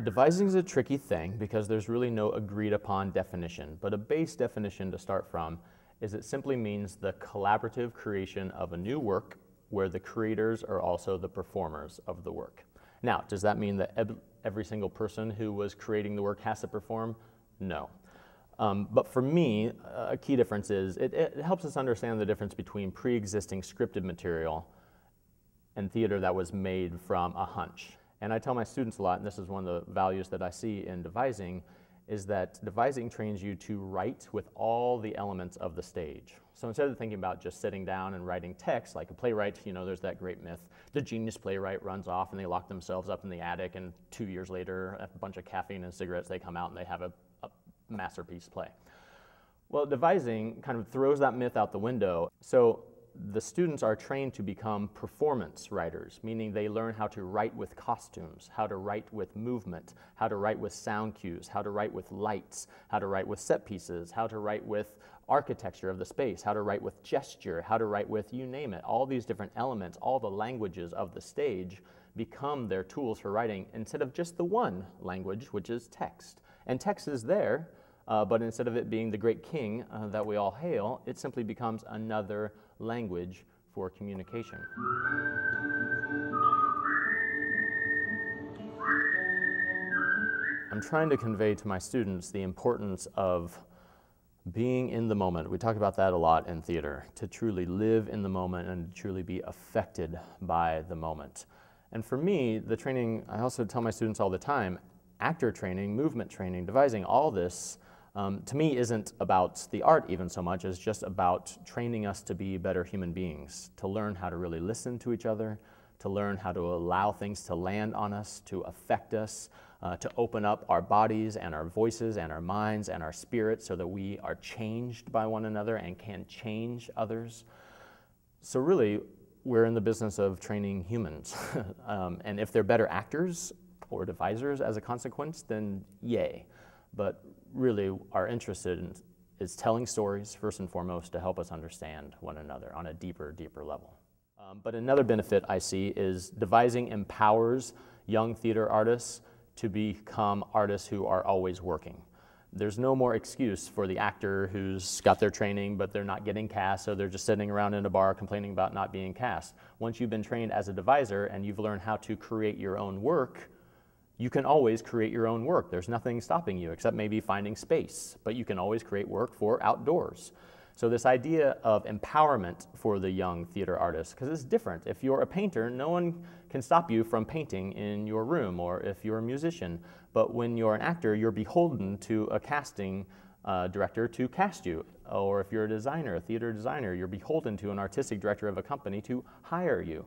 Devising is a tricky thing because there's really no agreed upon definition, but a base definition to start from is it simply means the collaborative creation of a new work where the creators are also the performers of the work. Now, does that mean that every single person who was creating the work has to perform? No. But for me, a key difference is it helps us understand the difference between pre-existing scripted material and theater that was made from a hunch. And I tell my students a lot, and this is one of the values that I see in devising, is that devising trains you to write with all the elements of the stage. So instead of thinking about just sitting down and writing text, like a playwright, you know, there's that great myth, the genius playwright runs off and they lock themselves up in the attic, and 2 years later, a bunch of caffeine and cigarettes, they come out and they have a masterpiece play. Well, devising kind of throws that myth out the window. So the students are trained to become performance writers, meaning they learn how to write with costumes, how to write with movement, how to write with sound cues, how to write with lights, how to write with set pieces, how to write with architecture of the space, how to write with gesture, how to write with you name it. All these different elements, all the languages of the stage become their tools for writing instead of just the one language, which is text. And text is there, but instead of it being the great king that we all hail, it simply becomes another language for communication. I'm trying to convey to my students the importance of being in the moment. We talk about that a lot in theater, to truly live in the moment and to truly be affected by the moment. And for me, the training, I also tell my students all the time, actor training, movement training, devising, all this, to me isn't about the art even so much as just about training us to be better human beings, to learn how to really listen to each other, to learn how to allow things to land on us, to affect us, to open up our bodies and our voices and our minds and our spirits so that we are changed by one another and can change others. So really, we're in the business of training humans. And if they're better actors or devisers as a consequence, then yay. But really, our interest is telling stories, first and foremost, to help us understand one another on a deeper, deeper level. But another benefit I see is devising empowers young theater artists to become artists who are always working. There's no more excuse for the actor who's got their training, but they're not getting cast, so they're just sitting around in a bar complaining about not being cast. Once you've been trained as a deviser and you've learned how to create your own work, you can always create your own work. There's nothing stopping you except maybe finding space, but you can always create work for outdoors. So this idea of empowerment for the young theater artist, because it's different. If you're a painter, no one can stop you from painting in your room, or if you're a musician. But when you're an actor, you're beholden to a casting director to cast you. Or if you're a designer, a theater designer, you're beholden to an artistic director of a company to hire you.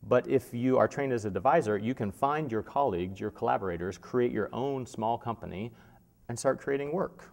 But if you are trained as a deviser, you can find your colleagues, your collaborators, create your own small company, and start creating work.